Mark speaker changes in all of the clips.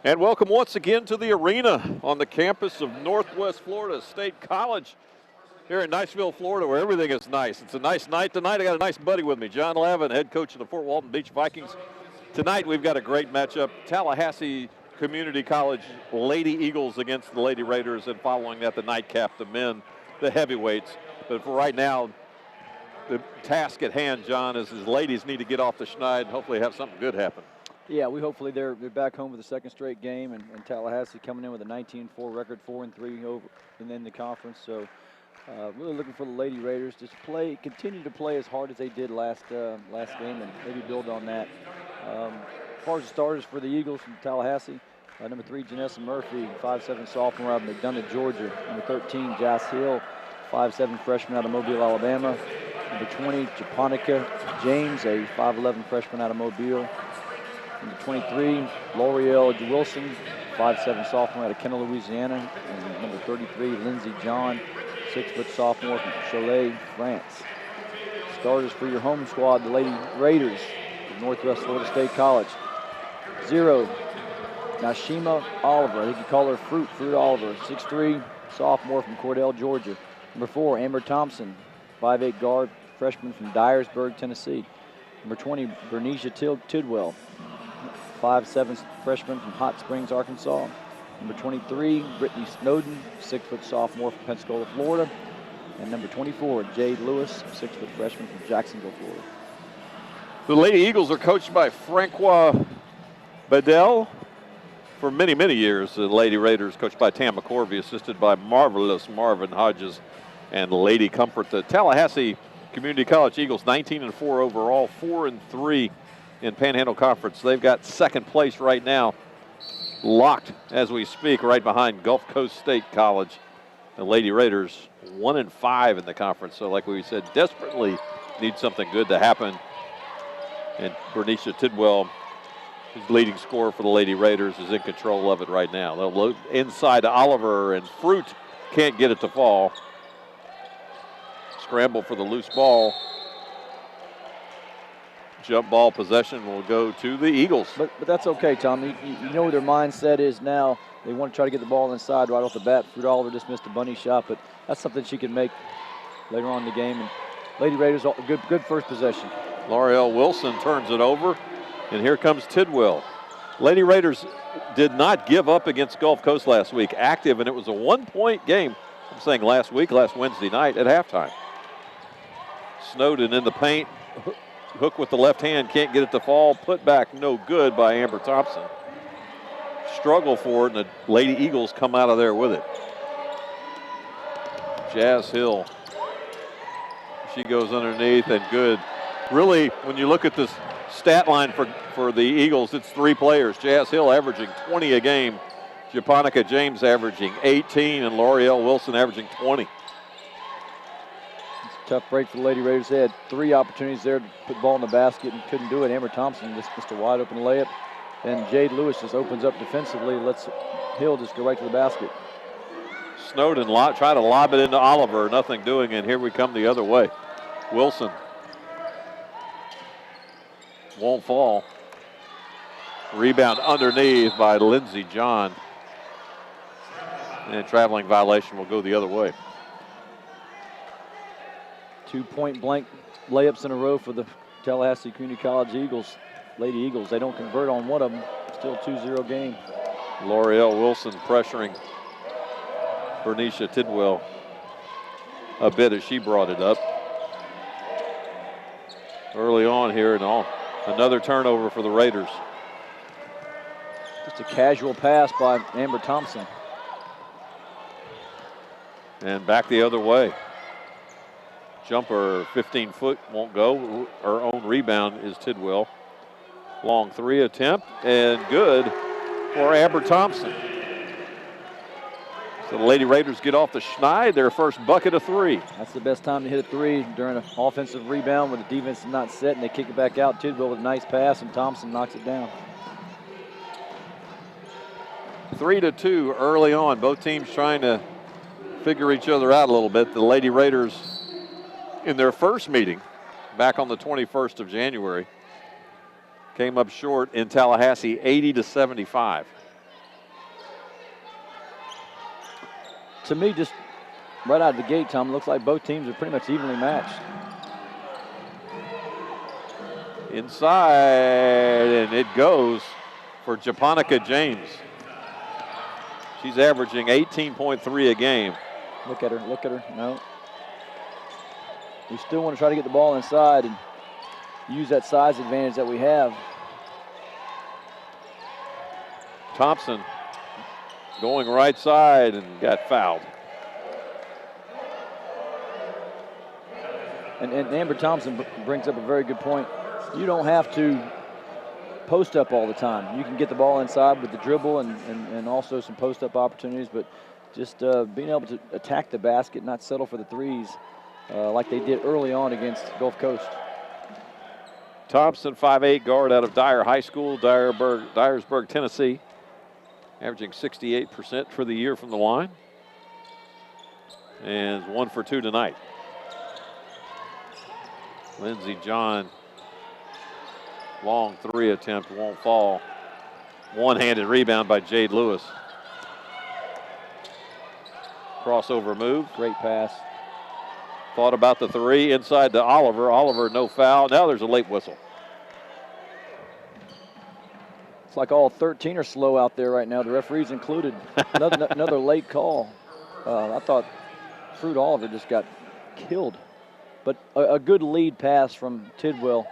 Speaker 1: And welcome once again to the arena on the campus of Northwest Florida State College here in Niceville, Florida, where everything is nice. It's a nice night tonight. I got a nice buddy with me, John Lavin, head coach of the Fort Walton Beach Vikings. Tonight we've got a great matchup, Tallahassee Community College Lady Eagles against the Lady Raiders, and following that the nightcap, the men, the heavyweights. But for right now, the task at hand, John, is his ladies need to get off the schneid and hopefully have something good happen.
Speaker 2: Yeah, hopefully they're back home with a second straight game, and Tallahassee coming in with a 19-4 record, 4-3 over and then the conference. So really looking for the Lady Raiders to continue to play as hard as they did last game, and maybe build on that. As far as the starters for the Eagles from Tallahassee, number 3, Janessa Murphy, 5'7" sophomore out of McDonough, Georgia. Number 13, Jas Hill, 5'7" freshman out of Mobile, Alabama. Number 20, Japonica James, a 5'11" freshman out of Mobile. Number 23, L'Oreal Wilson, 5'7" sophomore out of Kenner, Louisiana. And number 33, Lindsey John, 6' sophomore from Cholet, France. Starters for your home squad, the Lady Raiders of Northwest Florida State College. 0, Nashima Oliver, I think you call her Fruit Oliver, 6'3", sophomore from Cordell, Georgia. Number 4, Amber Thompson, 5'8" guard, freshman from Dyersburg, Tennessee. Number 20, Bernicia Tidwell, 5'7" freshman from Hot Springs, Arkansas. Number 23, Brittany Snowden, 6' sophomore from Pensacola, Florida. And number 24, Jade Lewis, 6' freshman from Jacksonville, Florida.
Speaker 1: The Lady Eagles are coached by Francois Bedell. For many, many years, the Lady Raiders coached by Tam McCorvey, assisted by marvelous Marvin Hodges and Lady Comfort. The Tallahassee Community College Eagles, 19-4 overall, 4-3 in Panhandle Conference. They've got second place right now, locked as we speak, right behind Gulf Coast State College. The Lady Raiders 1-5 in the conference. So like we said, desperately need something good to happen. And Bernicia Tidwell, who's leading scorer for the Lady Raiders, is in control of it right now. They'll load inside to Oliver, and Fruit can't get it to fall. Scramble for the loose ball. Jump ball possession will go to the Eagles.
Speaker 2: But that's okay, Tom. You know what their mindset is now. They want to try to get the ball inside right off the bat. Fruit Oliver just missed a bunny shot, but that's something she can make later on in the game. And Lady Raiders, good first possession.
Speaker 1: L'Oreal Wilson turns it over, and here comes Tidwell. Lady Raiders did not give up against Gulf Coast last week. Active, and it was a one-point game. I'm saying last Wednesday night at halftime. Snowden in the paint. Hook with the left hand, can't get it to fall. Put back, no good by Amber Thompson. Struggle for it, and the Lady Eagles come out of there with it. Jas Hill. She goes underneath, and good. Really, when you look at this stat line for the Eagles, it's 3 players. Jas Hill averaging 20 a game. Japonica James averaging 18, and L'Oreal Wilson averaging 20.
Speaker 2: Tough break for the Lady Raiders. They had 3 opportunities there to put the ball in the basket and couldn't do it. Amber Thompson just missed a wide open layup. And Jade Lewis just opens up defensively, lets Hill just go right to the basket.
Speaker 1: Snowden try to lob it into Oliver, nothing doing, and here we come the other way. Wilson won't fall. Rebound underneath by Lindsey John. And traveling violation will go the other way.
Speaker 2: 2 point-blank layups in a row for the Tallahassee Community College Eagles, Lady Eagles. They don't convert on one of them. Still 2-0 game.
Speaker 1: L'Oreal Wilson pressuring Bernicia Tidwell a bit as she brought it up. Early on here, and another turnover for the Raiders.
Speaker 2: Just a casual pass by Amber Thompson.
Speaker 1: And back the other way. Jumper 15-foot won't go. Her own rebound is Tidwell. Long 3 attempt, and good for Amber Thompson. So the Lady Raiders get off the schneid, their first bucket of 3.
Speaker 2: That's the best time to hit a 3 during an offensive rebound when the defense is not set and they kick it back out. Tidwell with a nice pass, and Thompson knocks it down.
Speaker 1: 3-2 early on. Both teams trying to figure each other out a little bit. The Lady Raiders, in their first meeting back on the 21st of January, came up short in Tallahassee 80-75.
Speaker 2: to me, just right out of the gate, Tom, it looks like both teams are pretty much evenly matched.
Speaker 1: Inside, and it goes for Japonica James. She's averaging 18.3 a game.
Speaker 2: Look at her, no. We still want to try to get the ball inside and use that size advantage that we have.
Speaker 1: Thompson going right side and got fouled.
Speaker 2: And Amber Thompson brings up a very good point. You don't have to post up all the time. You can get the ball inside with the dribble and also some post-up opportunities, but just being able to attack the basket, not settle for the threes like they did early on against Gulf Coast.
Speaker 1: Thompson, 5'8" guard out of Dyer High School, Dyersburg, Tennessee, averaging 68% for the year from the line, and 1 for 2 tonight. Lindsey John, long 3 attempt, won't fall. One-handed rebound by Jade Lewis. Crossover move.
Speaker 2: Great pass.
Speaker 1: Thought about the 3 inside to Oliver. Oliver, no foul. Now there's a late whistle.
Speaker 2: It's like all 13 are slow out there right now, the referees included. Another late call. I thought Fruit Oliver just got killed. But a good lead pass from Tidwell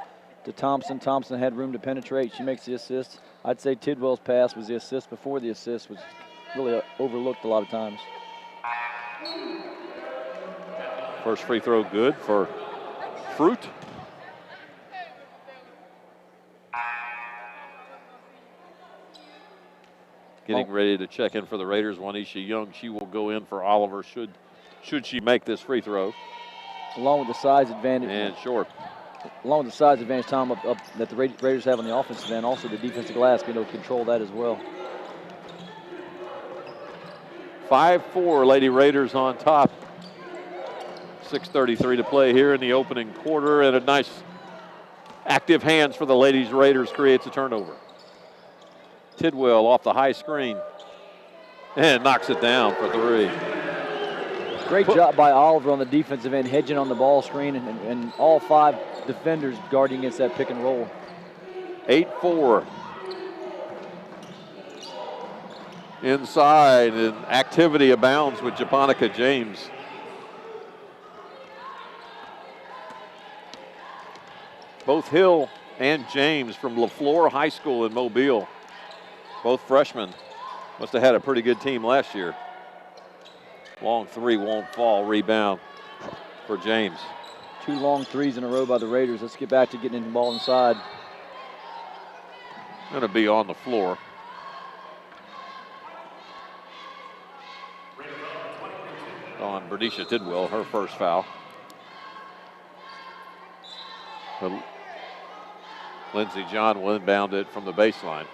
Speaker 2: to Thompson. Thompson had room to penetrate. She makes the assist. I'd say Tidwell's pass was the assist before the assist was really overlooked a lot of times.
Speaker 1: First free throw good for Fruit. Getting ready to check in for the Raiders, Juanisha Young. She will go in for Oliver should she make this free throw.
Speaker 2: Along with the size advantage.
Speaker 1: And short.
Speaker 2: Along with the size advantage, Tom, up that the Raiders have on the offensive end, also the defensive glass being able to control that as well.
Speaker 1: 5-4, Lady Raiders on top. 6:33 to play here in the opening quarter, and a nice active hands for the Ladies Raiders creates a turnover. Tidwell off the high screen and knocks it down for 3.
Speaker 2: Great job by Oliver on the defensive end, hedging on the ball screen, and all 5 defenders guarding against that pick and roll.
Speaker 1: 8-4. Inside, and activity abounds with Japonica James. Both Hill and James from LaFleur High School in Mobile, both freshmen. Must have had a pretty good team last year. Long 3 won't fall, rebound for James.
Speaker 2: 2 long 3s in a row by the Raiders. Let's get back to getting the ball inside.
Speaker 1: Going to be on the floor. On Bernicia Tidwell, her first foul. But Lindsey John will inbound it from the baseline.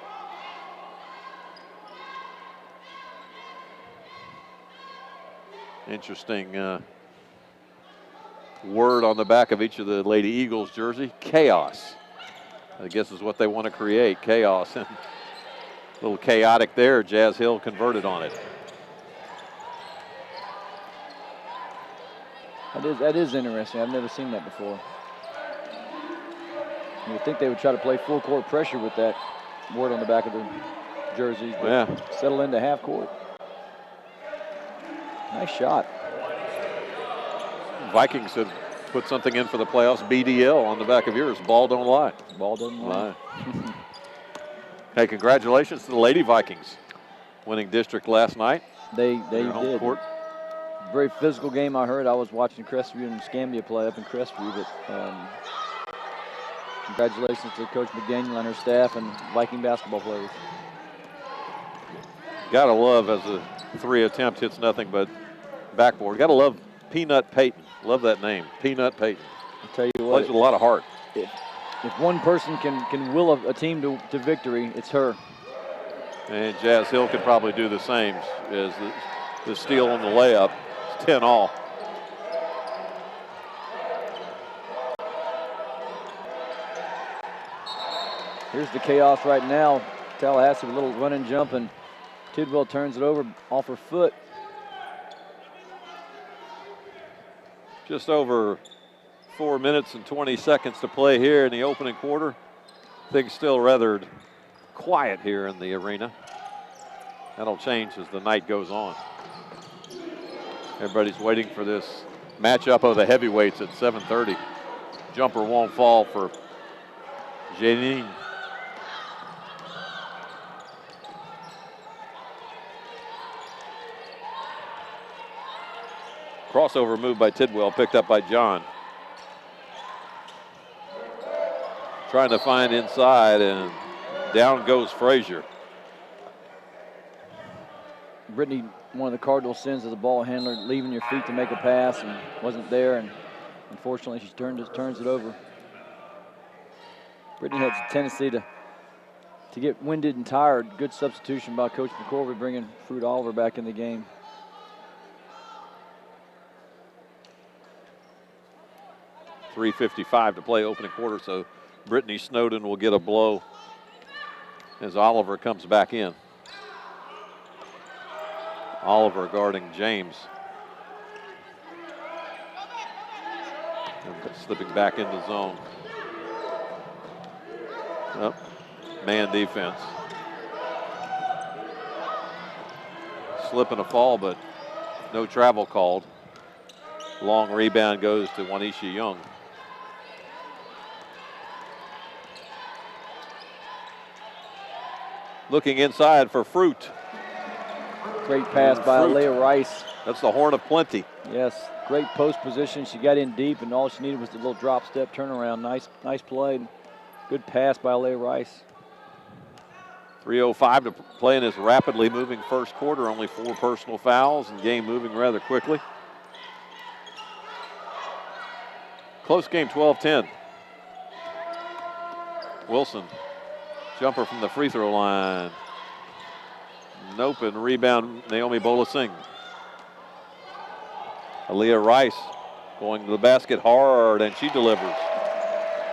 Speaker 1: Interesting word on the back of each of the Lady Eagles jersey, chaos. I guess is what they want to create, chaos. And a little chaotic there, Jazz Hill converted on it.
Speaker 2: That is interesting. I've never seen that before. You would think they would try to play full court pressure with that word on the back of the jerseys, but
Speaker 1: yeah,
Speaker 2: settle into half court. Nice shot.
Speaker 1: Vikings have put something in for the playoffs. BDL on the back of yours. Ball don't lie.
Speaker 2: Ball doesn't lie.
Speaker 1: Hey, congratulations to the Lady Vikings winning district last night.
Speaker 2: They did.
Speaker 1: Home court.
Speaker 2: Very physical game. I heard. I was watching Crestview and Scambia play up in Crestview, but congratulations to Coach McDaniel and her staff and Viking basketball players.
Speaker 1: Gotta love as a 3 attempt hits nothing but backboard. Gotta love Peanut Payton. Love that name, Peanut Payton.
Speaker 2: I'll tell you what.
Speaker 1: Plays with a lot of heart.
Speaker 2: If one person can will a team to victory, it's her.
Speaker 1: And Jazz Hill could probably do the same as the steal on the layup. It's 10-all.
Speaker 2: Here's the chaos right now. Tallahassee with a little run and jump, and Tidwell turns it over off her foot.
Speaker 1: Just over 4 minutes and 20 seconds to play here in the opening quarter. Things still rather quiet here in the arena. That'll change as the night goes on. Everybody's waiting for this matchup of the heavyweights at 7:30. Jumper won't fall for Janine. Crossover move by Tidwell, picked up by John. Trying to find inside, and down goes Frazier.
Speaker 2: Brittany, one of the cardinal sins as a ball handler, leaving your feet to make a pass, and wasn't there, and unfortunately she turns it over. Brittany has a tendency to get winded and tired. Good substitution by Coach McCorvey, bringing Fruit Oliver back in the game.
Speaker 1: .355 to play opening quarter, so Brittany Snowden will get a blow as Oliver comes back in. Oliver guarding James. And slipping back into zone. Oh, man defense. Slip and a fall, but no travel called. Long rebound goes to Juanisha Young. Looking inside for Fruit.
Speaker 2: Great pass by Leah Rice.
Speaker 1: That's the horn of plenty.
Speaker 2: Yes, great post position. She got in deep, and all she needed was a little drop step turnaround. Nice play. Good pass by Leah Rice.
Speaker 1: 3:05 to play in this rapidly moving first quarter. Only 4 personal fouls, and game moving rather quickly. Close game, 12-10. Wilson, jumper from the free throw line. Nope, and rebound Naomi Bolasing. Aaliyah Rice going to the basket hard, and she delivers.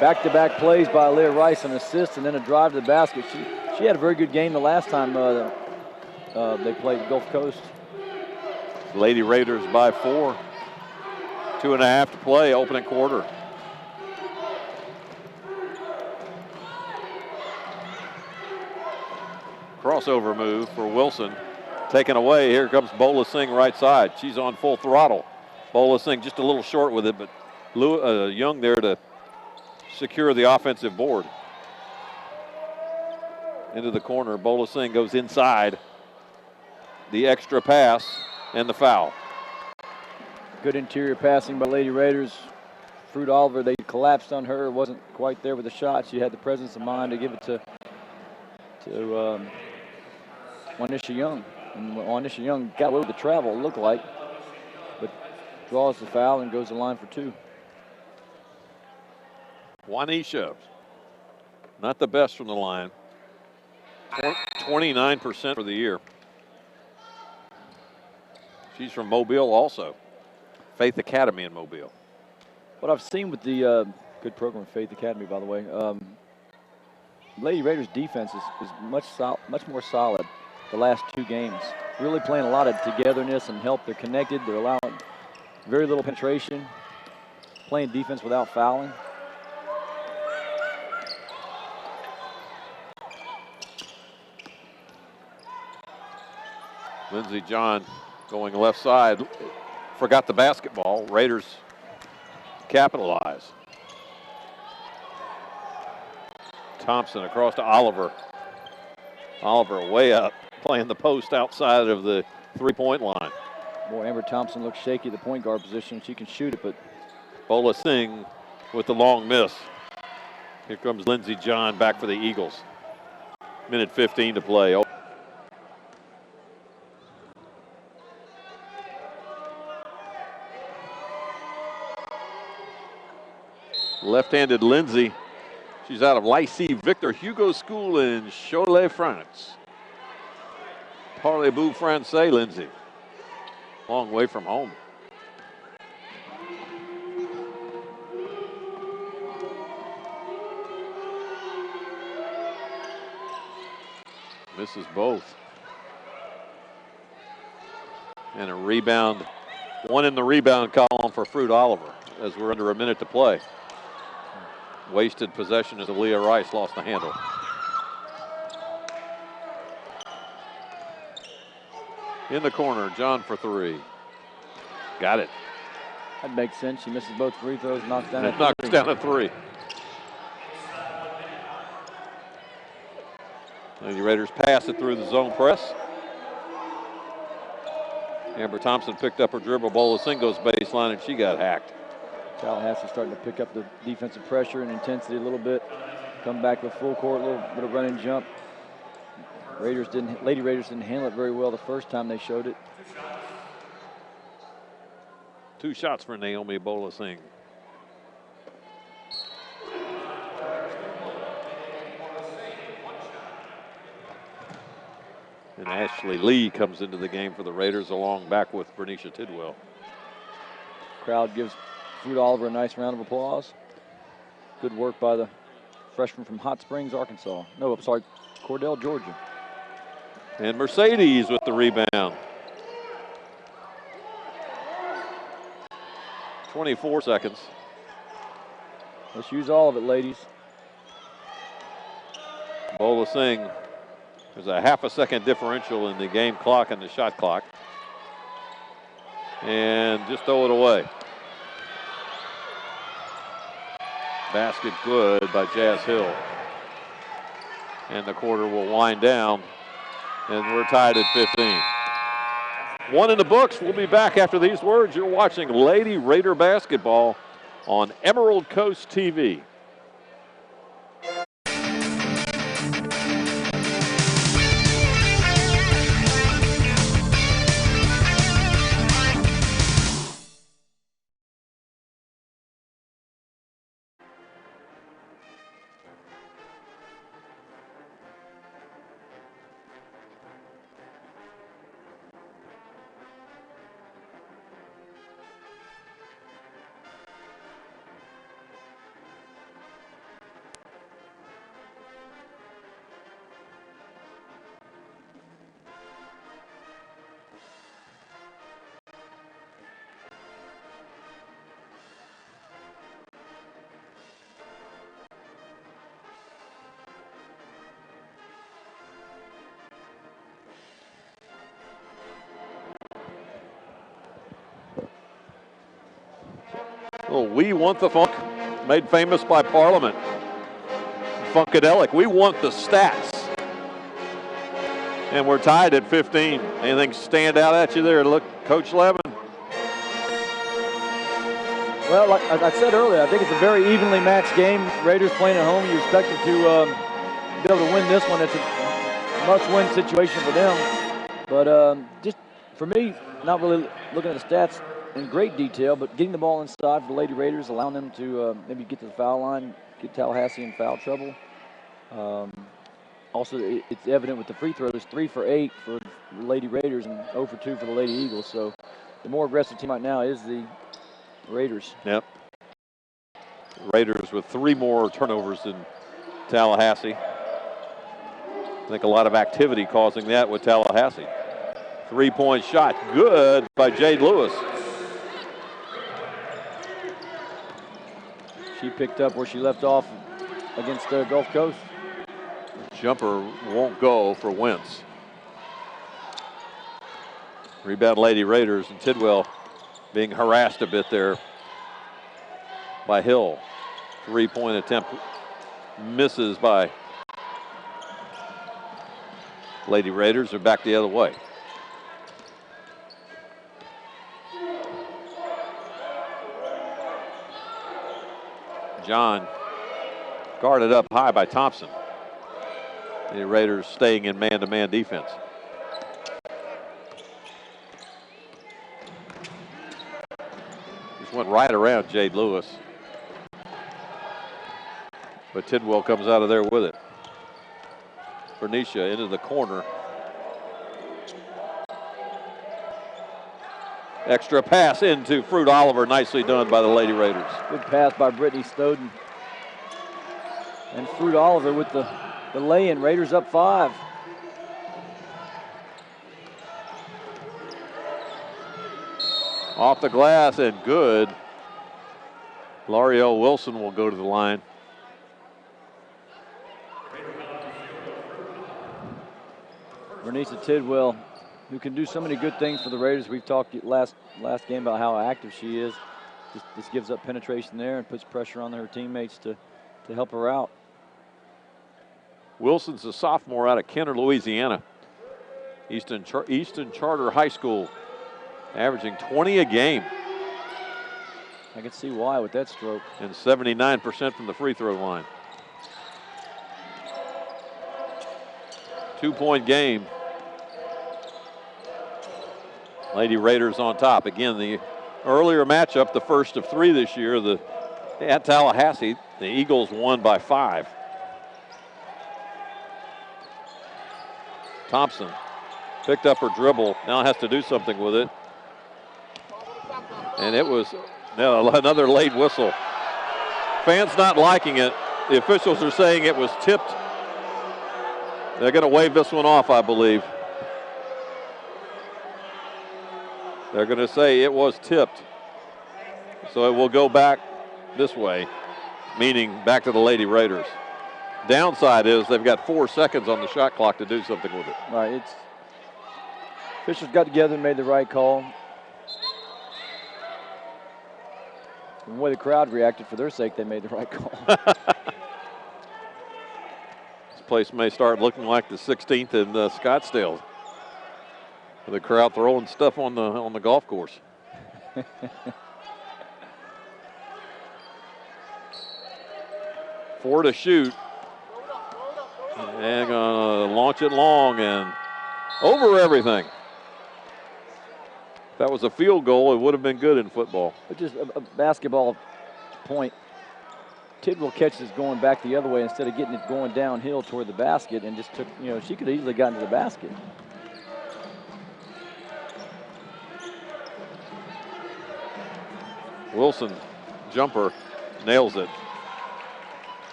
Speaker 2: Back-to-back plays by Aaliyah Rice, an assist and then a drive to the basket. She had a very good game the last time they played Gulf Coast.
Speaker 1: Lady Raiders by 4. 2.5 to play, opening quarter. Crossover move for Wilson. Taken away. Here comes Bolasing right side. She's on full throttle. Bolasing just a little short with it, but Young there to secure the offensive board. Into the corner. Bolasing goes inside. The extra pass and the foul.
Speaker 2: Good interior passing by Lady Raiders. Fruit Oliver, they collapsed on her. Wasn't quite there with the shot. She had the presence of mind to give it to Juanisha Young. And Juanisha Young got away with the travel, it looked like, but draws the foul and goes to the line for 2.
Speaker 1: Juanisha, not the best from the line. 29% for the year. She's from Mobile also. Faith Academy in Mobile.
Speaker 2: What I've seen with the good program at Faith Academy, by the way, Lady Raiders defense is much more solid the last 2 games. Really playing a lot of togetherness and help. They're connected. They're allowing very little penetration. Playing defense without fouling.
Speaker 1: Lindsey John going left side. Forgot the basketball. Raiders capitalize. Thompson across to Oliver. Oliver way up, playing the post outside of the 3-point line.
Speaker 2: Boy, Amber Thompson looks shaky at the point guard position. She can shoot it, but
Speaker 1: Bolasing with the long miss. Here comes Lindsey John back for the Eagles. Minute 15 to play. Left-handed Lindsay. She's out of Lycée Victor Hugo School in Cholet, France. Parlez-vous français, Lindsay? Long way from home. Misses both. And a rebound One in the rebound column for Fruit Oliver as we're under a minute to play. Wasted possession as Aaliyah Rice lost the handle. In the corner, John for three. Got it.
Speaker 2: That makes sense. She misses both free throws, knocks down
Speaker 1: a three. Lady Raiders pass it through the zone press. Amber Thompson picked up her dribble. Bolasing goes baseline, and she got hacked.
Speaker 2: Tallahassee starting to pick up the defensive pressure and intensity a little bit. Come back with full court, a little bit of run and jump. Lady Raiders didn't handle it very well the first time they showed it.
Speaker 1: 2 shots for Naomi Bolasing. And Ashley Lee comes into the game for the Raiders along back with Bernicia Tidwell.
Speaker 2: Crowd gives Fruit Oliver a nice round of applause. Good work by the freshman from Hot Springs, Arkansas. No, I'm sorry, Cordell, Georgia.
Speaker 1: And Mercedes with the rebound. 24 seconds.
Speaker 2: Let's use all of it, ladies.
Speaker 1: Bolasing, there's a half a second differential in the game clock and the shot clock. And just throw it away. Basket good by Jazz Hill. And the quarter will wind down. And we're tied at 15. 1 in the books. We'll be back after these words. You're watching Lady Raider basketball on Emerald Coast TV. Well, we want the funk, made famous by Parliament. Funkadelic, we want the stats. And we're tied at 15. Anything stand out at you there? Look, Coach Levin.
Speaker 2: Well, like I said earlier, I think it's a very evenly matched game. Raiders playing at home, you expect them to be able to win this one. It's a must-win situation for them. But just for me, not really looking at the stats in great detail, but getting the ball inside for the Lady Raiders, allowing them to maybe get to the foul line, get Tallahassee in foul trouble. Also, it's evident with the free throws, 3 for 8 for the Lady Raiders and 0 for 2 for the Lady Eagles. So the more aggressive team right now is the Raiders.
Speaker 1: Yep. Raiders with 3 more turnovers than Tallahassee. I think a lot of activity causing that with Tallahassee. 3-point shot, good by Jade Lewis.
Speaker 2: She picked up where she left off against Gulf Coast.
Speaker 1: Jumper won't go for Wentz. Rebound Lady Raiders, and Tidwell being harassed a bit there by Hill. 3-point attempt misses by Lady Raiders. Are back the other way. John guarded up high by Thompson. The Raiders staying in man-to-man defense. Just went right around Jade Lewis. But Tidwell comes out of there with it. Bernicia into the corner. Extra pass into Fruit Oliver. Nicely done by the Lady Raiders.
Speaker 2: Good pass by Brittany Snowden. And Fruit Oliver with the lay-in. Raiders up 5.
Speaker 1: Off the glass and good. L'Oreal Wilson will go to the line.
Speaker 2: Vernisa Tidwell, who can do so many good things for the Raiders. We've talked last game about how active she is. Just gives up penetration there and puts pressure on her teammates to help her out.
Speaker 1: Wilson's a sophomore out of Kenner, Louisiana. Easton Charter High School, averaging 20 a game.
Speaker 2: I can see why with that stroke.
Speaker 1: And 79% from the free throw line. 2-point game. Lady Raiders on top. Again, the earlier matchup, the first of 3 this year, at Tallahassee, the Eagles won by 5. Thompson picked up her dribble, now has to do something with it. And it was another late whistle. Fans not liking it. The officials are saying it was tipped. They're going to wave this one off, I believe. They're going to say it was tipped. So it will go back this way, meaning back to the Lady Raiders. Downside is they've got 4 seconds on the shot clock to do something with it.
Speaker 2: Right, officials got together and made the right call. And the way the crowd reacted, for their sake, they made the right call.
Speaker 1: This place may start looking like the 16th in Scottsdale. With the crowd throwing stuff on the golf course. 4 to shoot. And gonna launch it long and over everything. If that was a field goal, it would have been good in football.
Speaker 2: But just a basketball point. Tidwell catches going back the other way instead of getting it going downhill toward the basket and just took, she could have easily gotten to the basket.
Speaker 1: Wilson, jumper, nails it.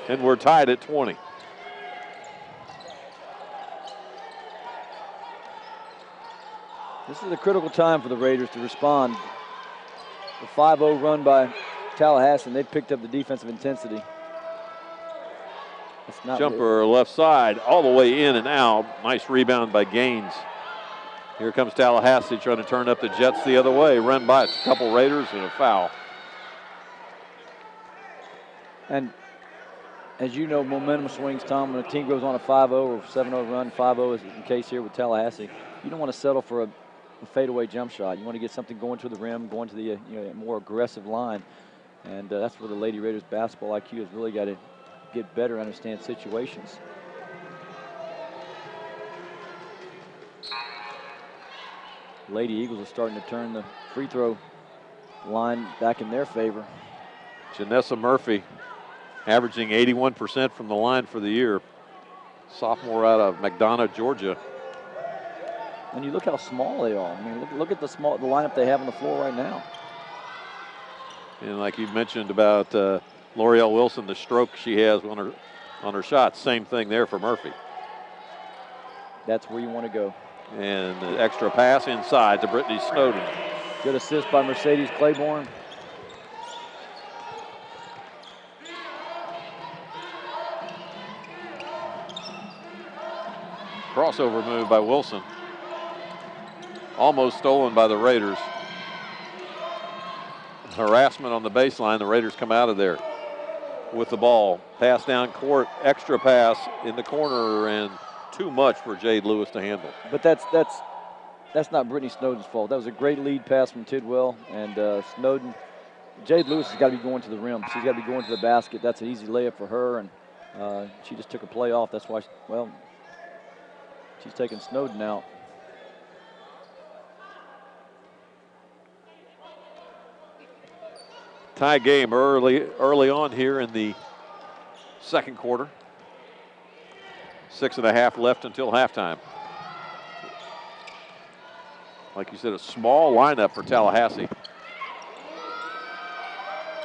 Speaker 1: And we're tied at 20.
Speaker 2: This is a critical time for the Raiders to respond. The 5-0 run by Tallahassee, and they've picked up the defensive intensity. It's not
Speaker 1: jumper left side, all the way in and out. Nice rebound by Gaines. Here comes Tallahassee trying to turn up the Jets the other way. Run by a couple Raiders and a foul.
Speaker 2: And as you know, momentum swings, Tom. When a team goes on a 5-0 or 7-0 run, 5-0 is the case here with Tallahassee. You don't want to settle for a fadeaway jump shot. You want to get something going to the rim, going to the more aggressive line. And that's where the Lady Raiders basketball IQ has really got to get better, understand situations. Lady Eagles are starting to turn the free throw line back in their favor.
Speaker 1: Janessa Murphy averaging 81% from the line for the year. Sophomore out of McDonough, Georgia.
Speaker 2: And you look how small they are. I mean, look at the lineup they have on the floor right now.
Speaker 1: And like you mentioned about L'Oreal Wilson, the stroke she has on her shots, same thing there for Murphy.
Speaker 2: That's where you want to go.
Speaker 1: And the extra pass inside to Brittany Snowden.
Speaker 2: Good assist by Mercedes Claiborne.
Speaker 1: Crossover move by Wilson. Almost stolen by the Raiders. Harassment on the baseline. The Raiders come out of there with the ball. Pass down court, extra pass in the corner, and too much for Jade Lewis to handle.
Speaker 2: But that's not Brittany Snowden's fault. That was a great lead pass from Tidwell, and Snowden. Jade Lewis has got to be going to the rim. She's got to be going to the basket. That's an easy layup for her, and she just took a play off. That's why, she's taking Snowden out.
Speaker 1: Tie game early on here in the second quarter. 6.5 left until halftime. Like you said, a small lineup for Tallahassee.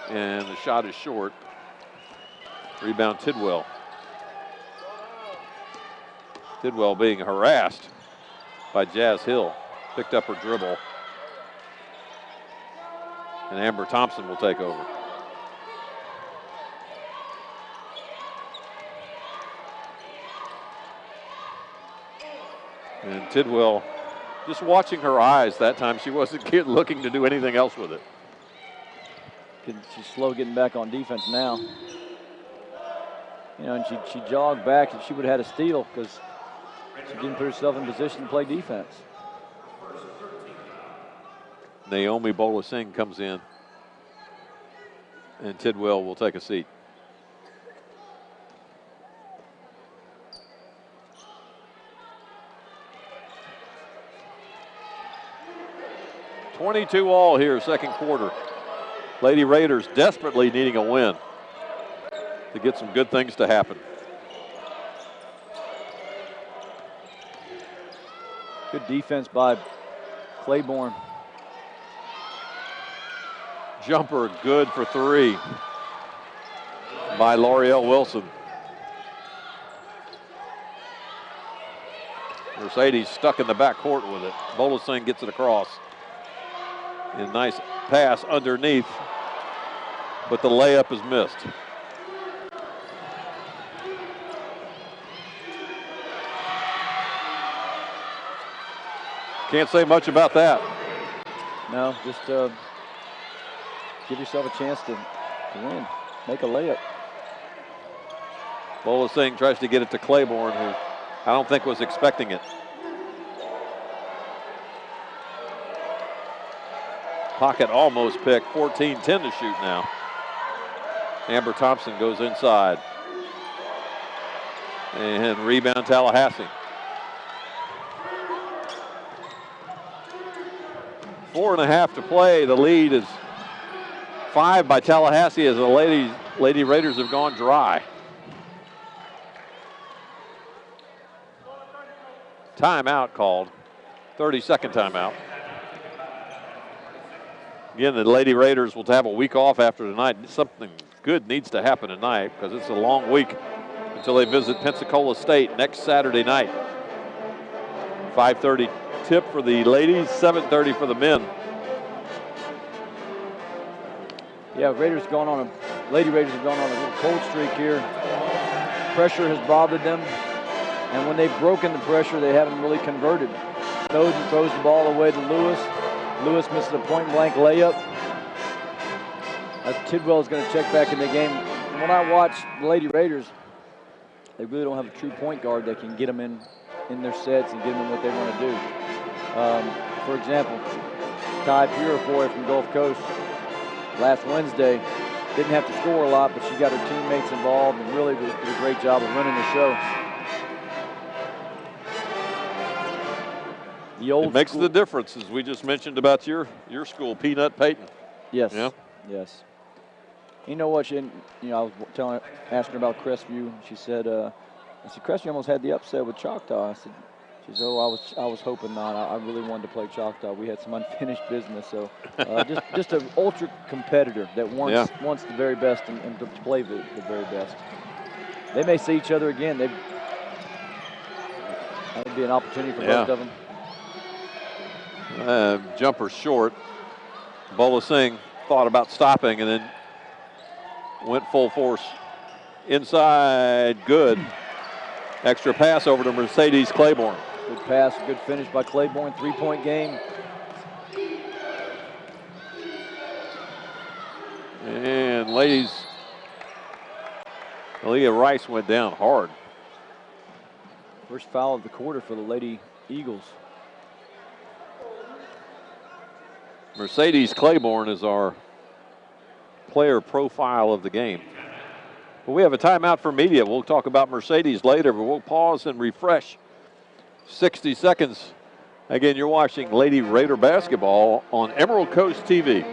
Speaker 1: And the shot is short. Rebound Tidwell. Tidwell being harassed by Jazz Hill. Picked up her dribble. And Amber Thompson will take over. And Tidwell, just watching her eyes that time, she wasn't looking to do anything else with it.
Speaker 2: She's slow getting back on defense now. You know, and she jogged back and she would have had a steal because she didn't put herself in position to play defense.
Speaker 1: Naomi Bolasing comes in, and Tidwell will take a seat. .22 all here, second quarter. Lady Raiders desperately needing a win to get some good things to happen.
Speaker 2: Good defense by Claiborne.
Speaker 1: Jumper good for 3 by L'Oreal Wilson. Mercedes stuck in the backcourt with it. Bolasing gets it across. And nice pass underneath, but the layup is missed. Can't say much about that.
Speaker 2: No, just give yourself a chance to win. Make a layup.
Speaker 1: Bolasing tries to get it to Claiborne, who I don't think was expecting it. Pocket almost picked, 14-10 to shoot now. Amber Thompson goes inside. And rebound Tallahassee. 4.5 to play. The lead is 5 by Tallahassee as the Lady Raiders have gone dry. Timeout called. 30-second timeout. Again, the Lady Raiders will have a week off after tonight. Something good needs to happen tonight because it's a long week until they visit Pensacola State next Saturday night. 5:30 tip for the ladies, 7:30 for the men.
Speaker 2: Yeah, Lady Raiders have gone on a little cold streak here. Pressure has bothered them, and when they've broken the pressure, they haven't really converted. Snowden throws the ball away to Lewis. Lewis misses a point-blank layup. As Tidwell is going to check back in the game. When I watch the Lady Raiders, they really don't have a true point guard that can get them in their sets and get them in what they want to do. For example, Ty Purifoy from Gulf Coast last Wednesday didn't have to score a lot, but she got her teammates involved and really did a great job of running the show.
Speaker 1: It makes the difference, as we just mentioned about your school, Peanut Payton.
Speaker 2: Yes.
Speaker 1: Yeah.
Speaker 2: Yes. You know what? I was asking her about Crestview. She said, "I said Crestview almost had the upset with Choctaw." She said, "Oh, I was hoping not. I really wanted to play Choctaw. We had some unfinished business." So, just an ultra competitor that wants the very best and to play the very best. They may see each other again. That would be an opportunity for both of them.
Speaker 1: Jumper short. Bolasing thought about stopping and then went full force inside. Good. Extra pass over to Mercedes Claiborne.
Speaker 2: Good pass, good finish by Claiborne. 3-point game.
Speaker 1: And ladies, Aaliyah Rice went down hard.
Speaker 2: First foul of the quarter for the Lady Eagles.
Speaker 1: Mercedes Claiborne is our player profile of the game. But we have a timeout for media. We'll talk about Mercedes later, but we'll pause and refresh. 60 seconds. Again, you're watching Lady Raider basketball on Emerald Coast TV.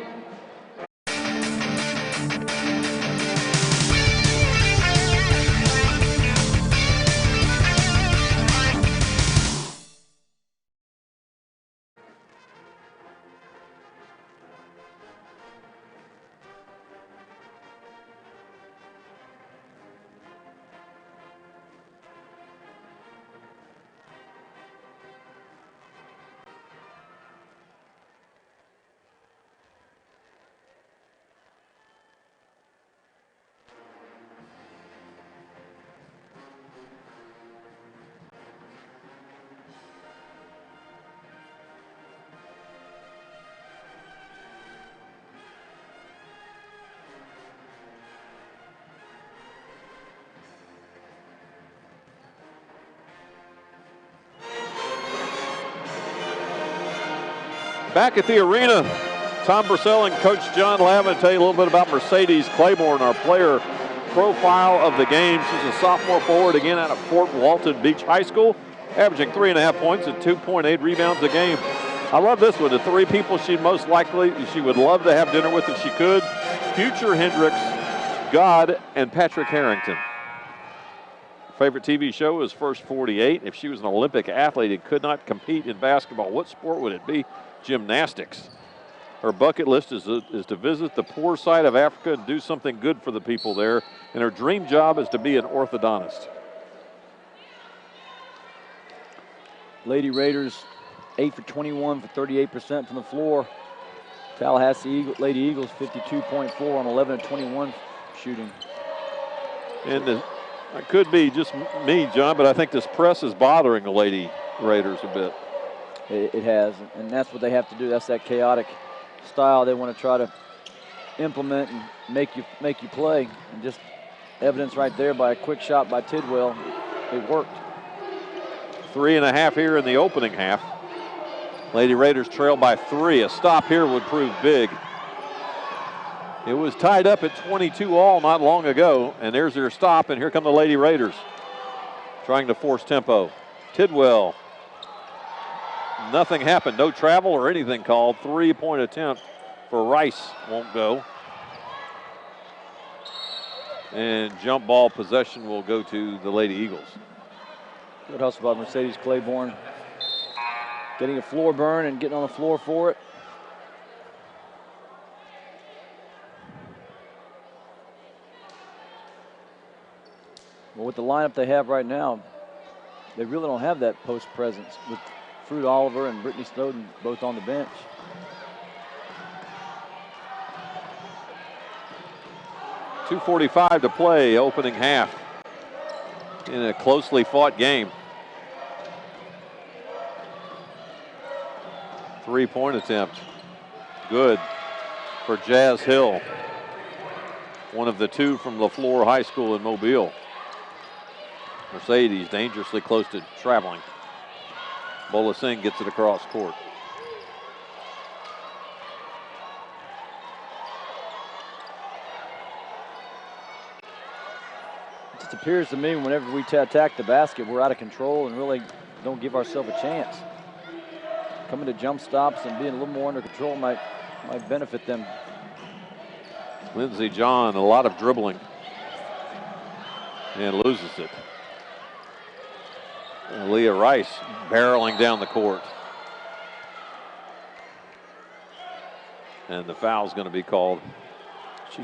Speaker 1: Back at the arena, Tom Purcell and Coach John Lavin tell you a little bit about Mercedes Claiborne, our player profile of the game. She's a sophomore forward, again out of Fort Walton Beach High School, averaging 3.5 points and 2.8 rebounds a game. I love this one. The three people she would love to have dinner with if she could: Future Hendricks, God, and Patrick Harrington. Favorite TV show is First 48. If she was an Olympic athlete and could not compete in basketball, what sport would it be? Gymnastics. Her bucket list is to visit the poor side of Africa and do something good for the people there. And her dream job is to be an orthodontist.
Speaker 2: Lady Raiders 8 for 21 for 38% from the floor. Tallahassee Lady Eagles 52.4 on 11 of 21 shooting.
Speaker 1: And it could be just me, John, but I think this press is bothering the Lady Raiders a bit.
Speaker 2: It has, and that's what they have to do. That's that chaotic style they want to try to implement and make you play. And just evidence right there by a quick shot by Tidwell. It worked.
Speaker 1: 3.5 here in the opening half. Lady Raiders trail by 3. A stop here would prove big. It was tied up at 22 all not long ago, and there's their stop, and here come the Lady Raiders trying to force tempo. Tidwell. Nothing happened. No travel or anything called. 3-point attempt for Rice. Won't go. And jump ball possession will go to the Lady Eagles.
Speaker 2: Good hustle by Mercedes Claiborne. Getting a floor burn and getting on the floor for it. Well, with the lineup they have right now, they really don't have that post presence with Fruit Oliver and Brittany Snowden both on the bench.
Speaker 1: .245 to play, opening half in a closely fought game. 3-point attempt. Good for Jazz Hill, one of the two from LaFleur High School in Mobile. Mercedes dangerously close to traveling. Bola Singh gets it across court.
Speaker 2: It just appears to me whenever we attack the basket, we're out of control and really don't give ourselves a chance. Coming to jump stops and being a little more under control might benefit them.
Speaker 1: Lindsey John, a lot of dribbling, and loses it. And Leah Rice barreling down the court. And the foul's going to be called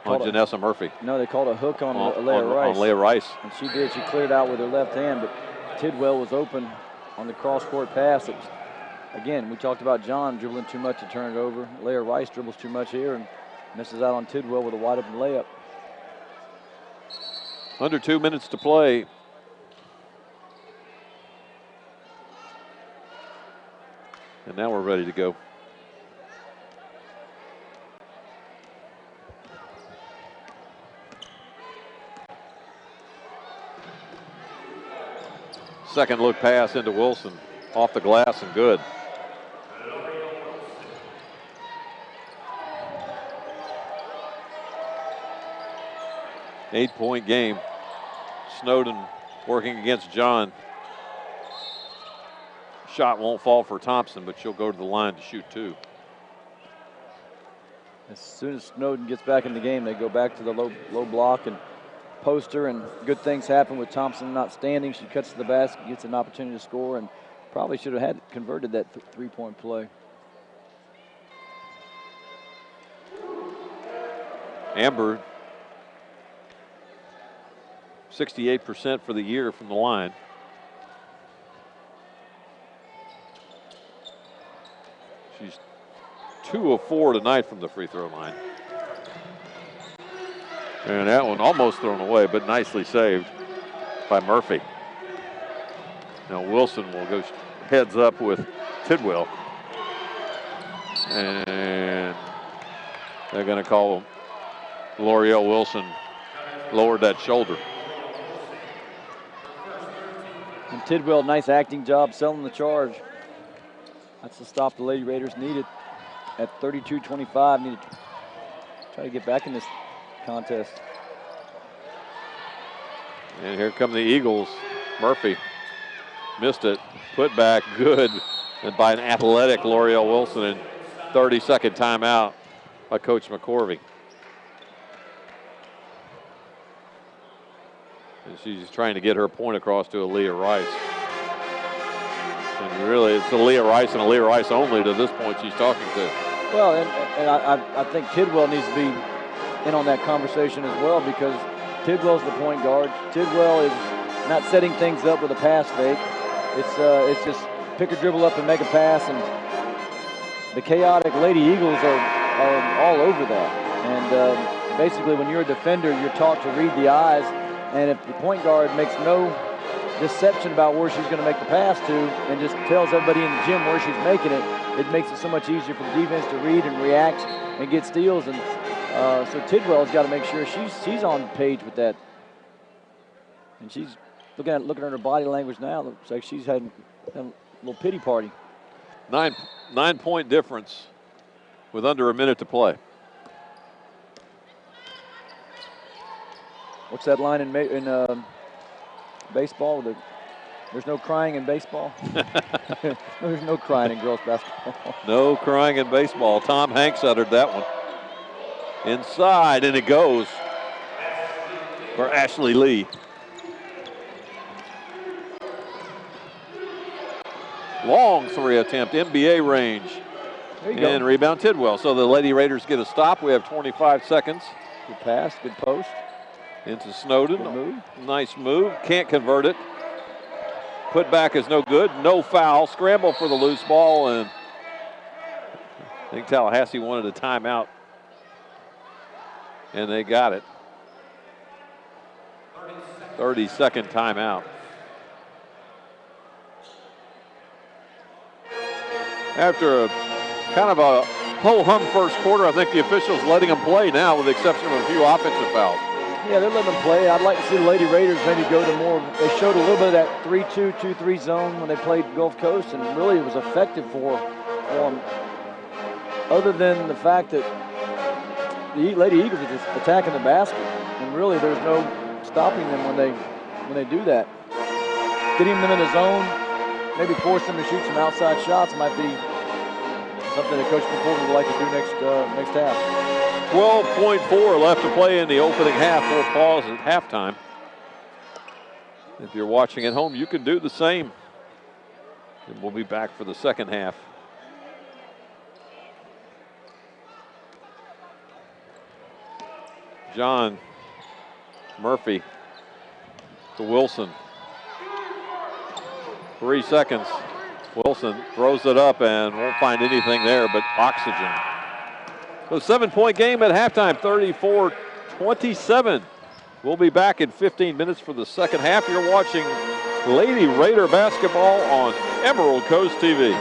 Speaker 1: on Janessa Murphy.
Speaker 2: No, they called a hook on Leah Rice.
Speaker 1: On Leah Rice.
Speaker 2: And she did. She cleared out with her left hand, but Tidwell was open on the cross-court pass. It was, again, we talked about John dribbling too much to turn it over. Leah Rice dribbles too much here and misses out on Tidwell with a wide-open layup.
Speaker 1: Under 2 minutes to play. And now we're ready to go. Second look pass into Wilson. Off the glass and good. Eight-point game. Snowden working against John. Shot won't fall for Thompson, but she'll go to the line to shoot 2.
Speaker 2: As soon as Snowden gets back in the game, they go back to the low block and poster, and good things happen with Thompson not standing. She cuts to the basket, gets an opportunity to score, and probably should have converted that three-point play.
Speaker 1: Amber, 68% for the year from the line. She's 2 of 4 tonight from the free throw line. And that one almost thrown away, but nicely saved by Murphy. Now Wilson will go heads up with Tidwell. And they're going to call L'Oreal Wilson lowered that shoulder.
Speaker 2: And Tidwell, nice acting job selling the charge. That's the stop the Lady Raiders needed. at 32-25. Need to try to get back in this contest.
Speaker 1: And here come the Eagles. Murphy missed it. Put back good, and by an athletic L'Oreal Wilson, and 30-second timeout by Coach McCorvey. And she's trying to get her point across to Aaliyah Rice. And really, it's Aaliyah Rice and Aaliyah Rice only to this point she's talking to.
Speaker 2: Well, and I think Tidwell needs to be in on that conversation as well, because Tidwell's the point guard. Tidwell is not setting things up with a pass fake. It's just pick or dribble up and make a pass, and the chaotic Lady Eagles are all over that. And basically, when you're a defender, you're taught to read the eyes, and if the point guard makes no deception about where she's going to make the pass to and just tells everybody in the gym where she's making it, it makes it so much easier for the defense to read and react and get steals. And so Tidwell's got to make sure she's on page with that. And she's looking at her body language now. Looks like she's had a little pity party.
Speaker 1: 9-point difference with under a minute to play.
Speaker 2: What's that line in baseball? There's no crying in baseball. There's no crying in girls basketball.
Speaker 1: No crying in baseball. Tom Hanks uttered that one. Inside, and it goes for Ashley Lee. Long three attempt, NBA range. And rebound Tidwell. So the Lady Raiders get a stop. We have 25 seconds.
Speaker 2: Good pass, good post.
Speaker 1: Into Snowden.
Speaker 2: Good move.
Speaker 1: Nice move. Can't convert it. Put back is no good. No foul. Scramble for the loose ball, and I think Tallahassee wanted a timeout, and they got it. 30-second timeout. After a kind of a ho-hum first quarter, I think the officials letting them play now, with the exception of a few offensive fouls.
Speaker 2: Yeah, they're letting them play. I'd like to see the Lady Raiders maybe go to more. They showed a little bit of that 3-2, 2-3 zone when they played Gulf Coast, and really it was effective for them. Other than the fact that the Lady Eagles are just attacking the basket, and really there's no stopping them when they do that. Getting them in the zone, maybe force them to shoot some outside shots might be something that Coach McCorvey would like to do next half.
Speaker 1: 12.4 left to play in the opening half. We'll pause at halftime. If you're watching at home, you can do the same. And we'll be back for the second half. John Murphy to Wilson. 3 seconds. Wilson throws it up and won't find anything there but oxygen. So 7-point game at halftime, 34-27. We'll be back in 15 minutes for the second half. You're watching Lady Raider basketball on Emerald Coast TV.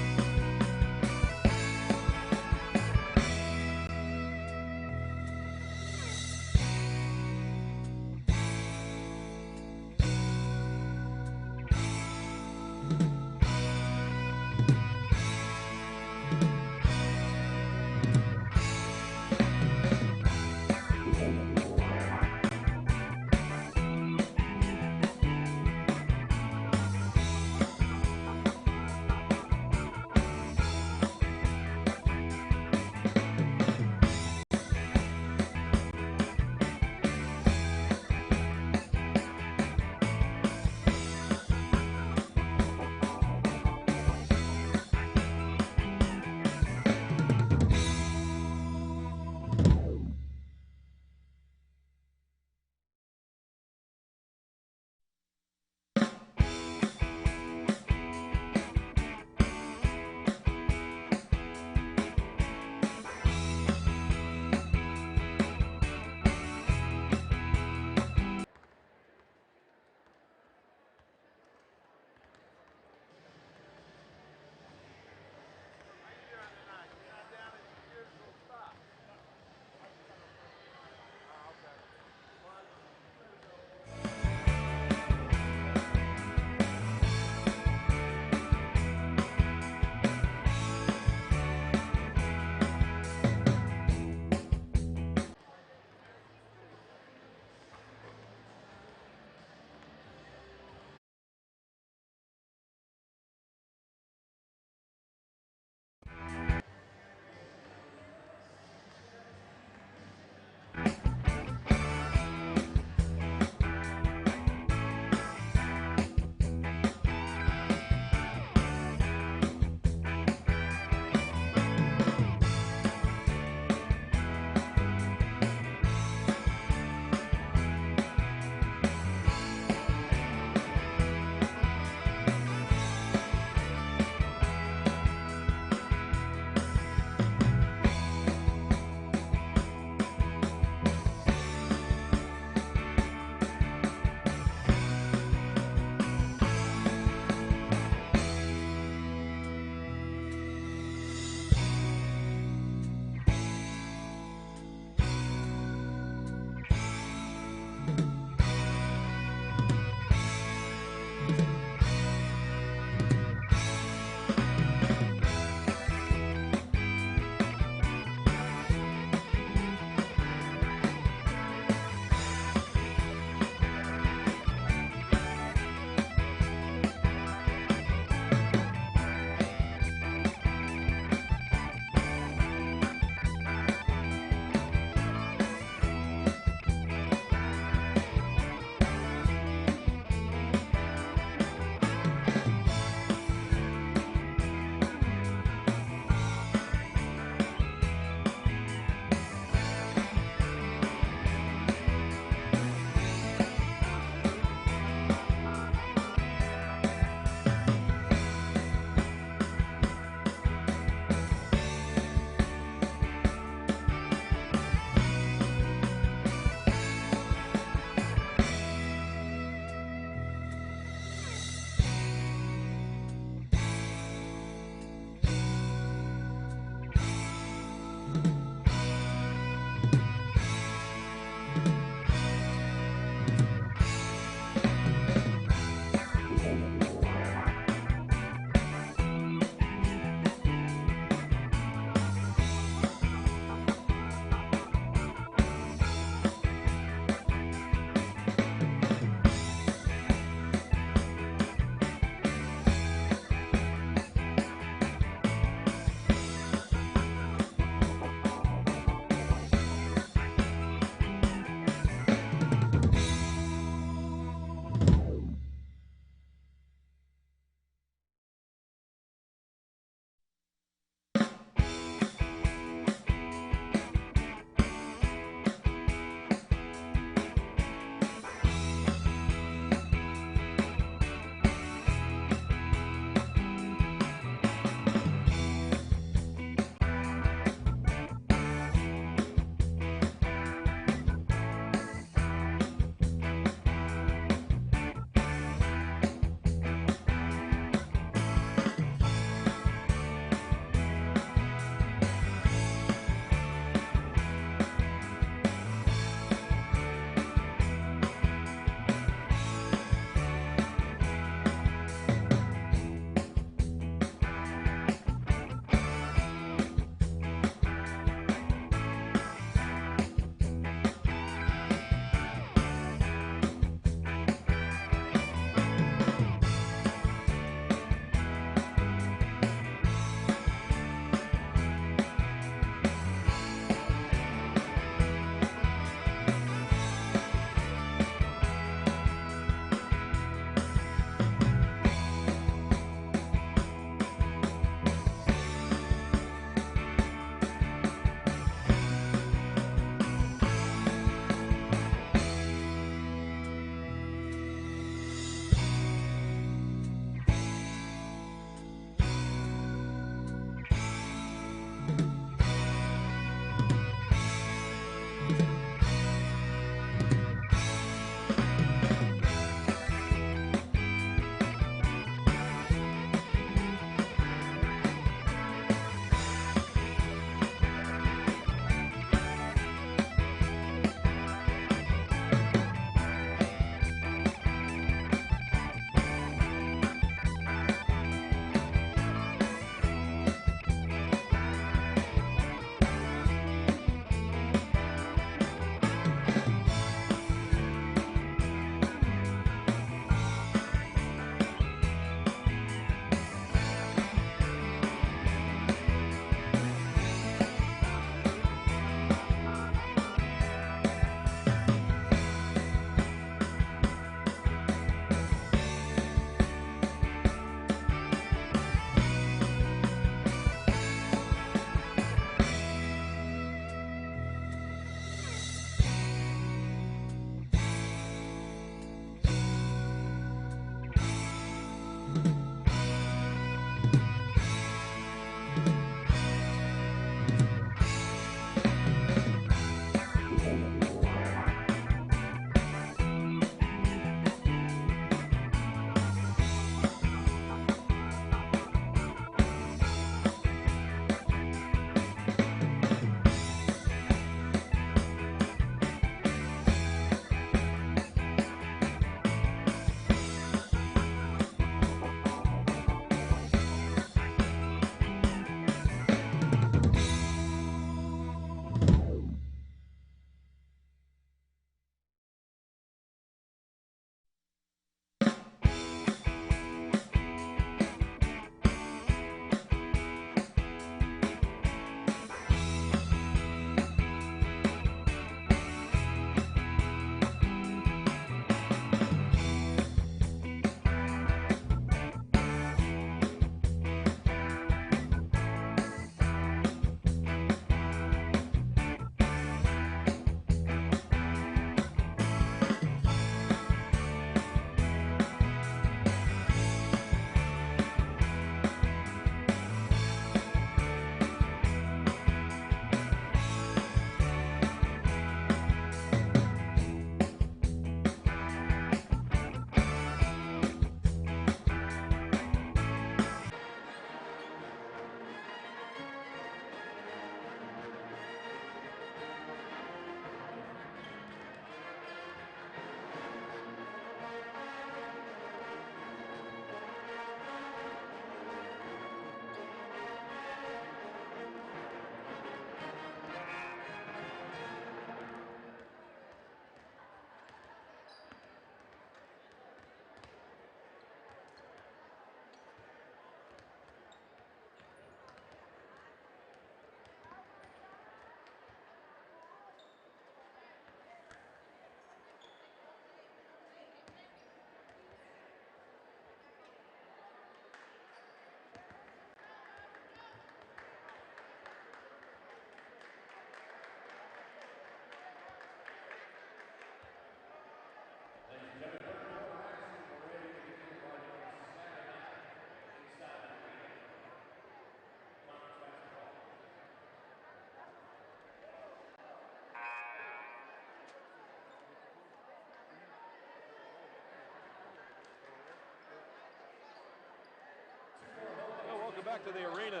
Speaker 1: Back to the arena.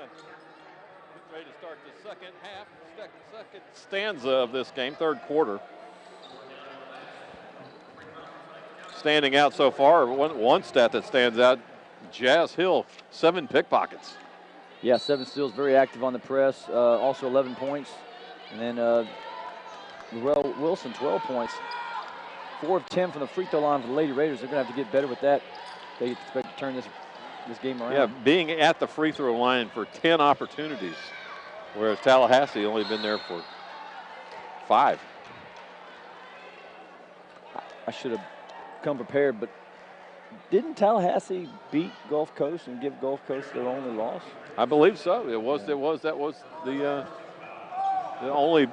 Speaker 1: Ready to start the second half, second stanza of this game, third quarter. Standing out so far, one stat that stands out, Jazz Hill, 7 pickpockets.
Speaker 2: Yeah, 7 steals, very active on the press, also 11 points. And then Lorel Wilson, 12 points. 4 of 10 from the free throw line for the Lady Raiders. They're going to have to get better with that. They expect to turn this game around.
Speaker 1: Yeah, being at the free throw line for 10 opportunities, whereas Tallahassee only been there for 5.
Speaker 2: I should have come prepared, but didn't Tallahassee beat Gulf Coast and give Gulf Coast their only loss?
Speaker 1: I believe so. That was the only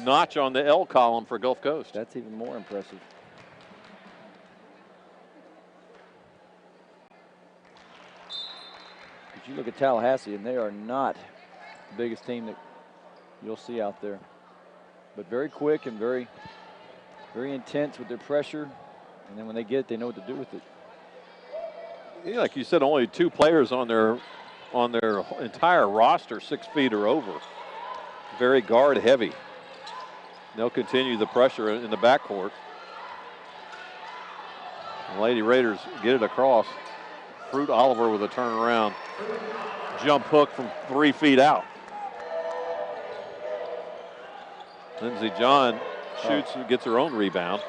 Speaker 1: notch on the L column for Gulf Coast.
Speaker 2: That's even more impressive. But you look at Tallahassee, and they are not the biggest team that you'll see out there. But very quick and very, very intense with their pressure. And then when they get it, they know what to do with it.
Speaker 1: Yeah, like you said, only 2 players on their entire roster 6 feet or over. Very guard heavy. They'll continue the pressure in the backcourt. The Lady Raiders get it across. Fruit Oliver with a turnaround jump hook from 3 feet out. Lindsey John shoots and gets her own rebound.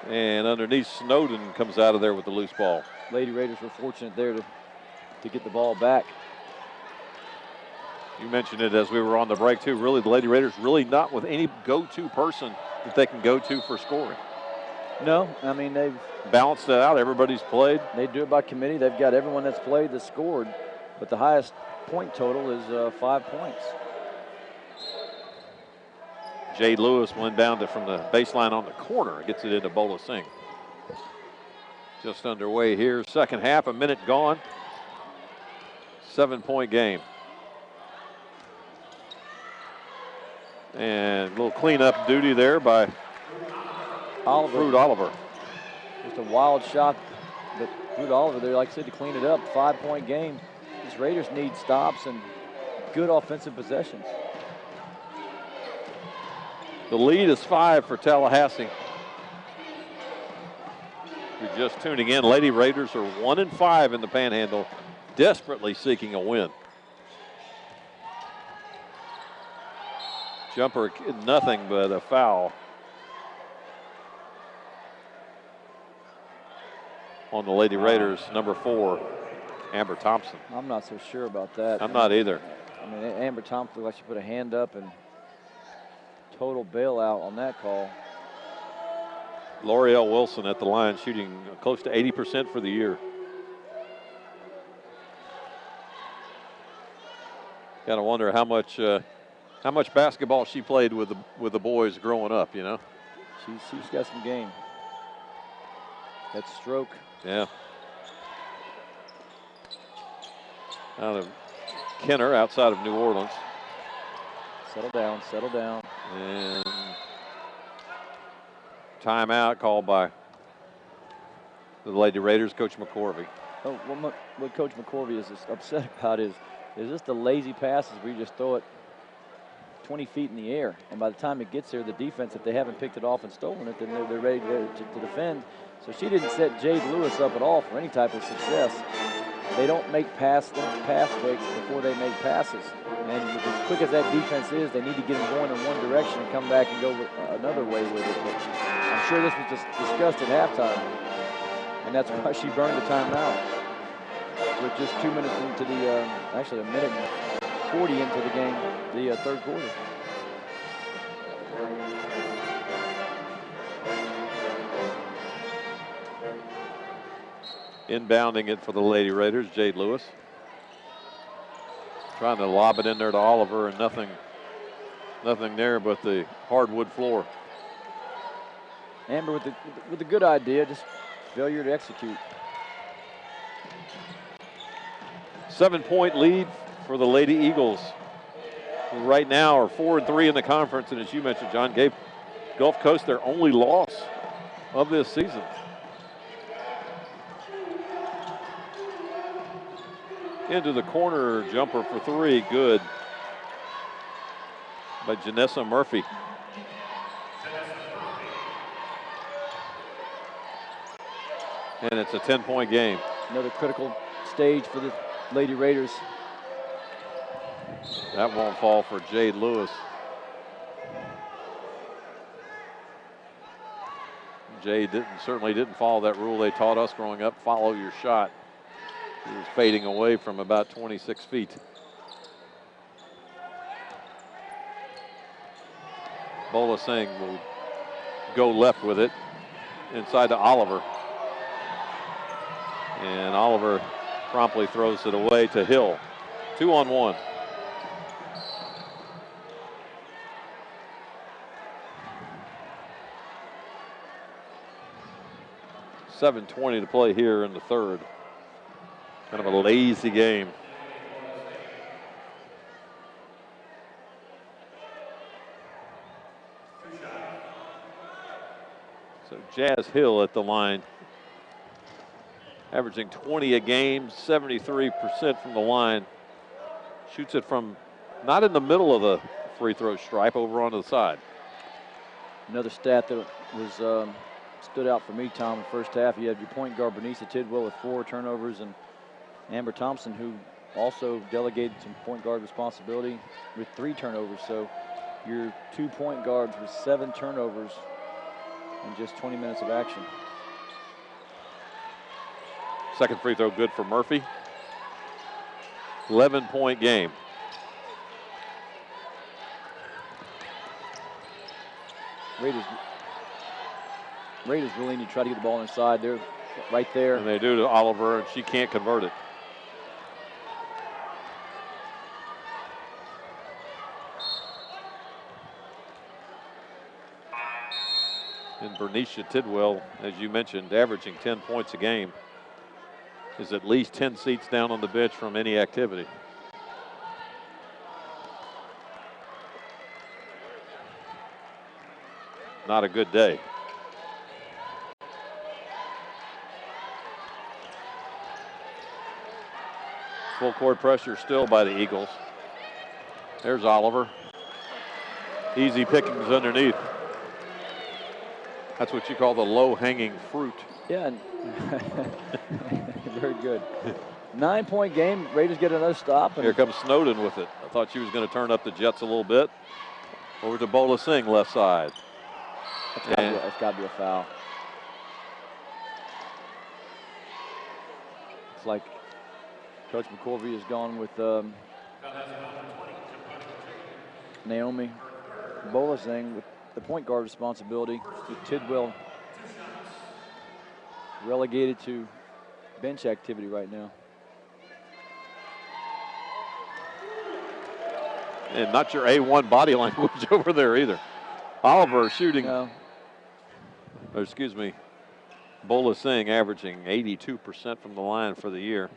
Speaker 1: And underneath, Snowden comes out of there with the loose ball.
Speaker 2: Lady Raiders were fortunate there to get the ball back.
Speaker 1: You mentioned it as we were on the break, too. Really, the Lady Raiders really not with any go-to person that they can go to for scoring.
Speaker 2: No, I mean, they've
Speaker 1: balanced it out. Everybody's played.
Speaker 2: They do it by committee. They've got everyone that's played that scored, but the highest point total is 5 points.
Speaker 1: Jade Lewis went down from the baseline on the corner. Gets it into Bola Singh. Just underway here. Second half, a minute gone. 7-point game. And a little cleanup duty there by Fruit Oliver.
Speaker 2: Just a wild shot, but Fruit Oliver there, like I said, to clean it up. 5-point game. These Raiders need stops and good offensive possessions.
Speaker 1: The lead is 5 for Tallahassee. If you're just tuning in, Lady Raiders are 1-5 in the Panhandle, desperately seeking a win. Jumper, nothing but a foul on the Lady Raiders, number 4, Amber Thompson.
Speaker 2: I'm not so sure about that.
Speaker 1: I'm not either.
Speaker 2: I mean, Amber Thompson looked like she put a hand up and total bailout on that call.
Speaker 1: L'Oreal Wilson at the line shooting close to 80% for the year. Got to wonder how much basketball she played with the boys growing up, you know.
Speaker 2: She's got some game. That stroke.
Speaker 1: Yeah. Out of Kenner, outside of New Orleans.
Speaker 2: Settle down, settle down.
Speaker 1: And timeout called by the Lady Raiders, Coach McCorvey.
Speaker 2: Oh, what Coach McCorvey is upset about is this the lazy passes where you just throw it 20 feet in the air, and by the time it gets there, the defense, if they haven't picked it off and stolen it, then they're ready to defend. So she didn't set Jade Lewis up at all for any type of success. They don't make pass fakes before they make passes. And as quick as that defense is, they need to get them going in one direction and come back and go another way with it. But I'm sure this was just discussed at halftime, and that's why she burned the timeout. With just 2 minutes into the, actually a minute and 40 into the game, the third quarter.
Speaker 1: Inbounding it for the Lady Raiders, Jade Lewis. Trying to lob it in there to Oliver, and nothing there but the hardwood floor.
Speaker 2: Amber with a good idea, just failure to execute.
Speaker 1: 7-point lead for the Lady Eagles. Right now are 4-3 in the conference, and as you mentioned, John, gave Gulf Coast their only loss of this season. Into the corner, jumper for three, good. By Janessa Murphy. And it's a 10-point game.
Speaker 2: Another critical stage for the Lady Raiders.
Speaker 1: That won't fall for Jade Lewis. Jade certainly didn't follow that rule they taught us growing up, follow your shot. He was fading away from about 26 feet. Bola Singh will go left with it inside to Oliver. And Oliver promptly throws it away to Hill. 2-on-1. .7:20 to play here in the third. Kind of a lazy game. So Jazz Hill at the line, averaging 20 a game, 73% from the line. Shoots it from not in the middle of the free throw stripe, over onto the side.
Speaker 2: Another stat that was stood out for me, Tom, in the first half. You had your point guard, Bernisa Tidwell, with 4 turnovers, and Amber Thompson, who also delegated some point guard responsibility with 3 turnovers. So your 2 point guards with 7 turnovers in just 20 minutes of action.
Speaker 1: Second free throw good for Murphy. 11-point game.
Speaker 2: Raiders really need to try to get the ball inside. They're right there.
Speaker 1: And they do to Oliver, and she can't convert it. And Bernicia Tidwell, as you mentioned, averaging 10 points a game, is at least 10 seats down on the bench from any activity. Not a good day. Full court pressure still by the Eagles. There's Oliver. Easy pickings underneath. That's what you call the low-hanging fruit.
Speaker 2: Yeah, very good. 9-point game. Raiders get another stop. And
Speaker 1: here comes Snowden with it. I thought she was going to turn up the Jets a little bit. Over to Bola Singh, left side.
Speaker 2: That's got to be a foul. It's like Coach McCorvey has gone with Naomi Bola Singh with the point guard responsibility, with Tidwell relegated to bench activity right now.
Speaker 1: And not your A1 body language over there either. Oliver shooting,
Speaker 2: No.
Speaker 1: or excuse me, Bola Singh averaging 82% from the line for the year.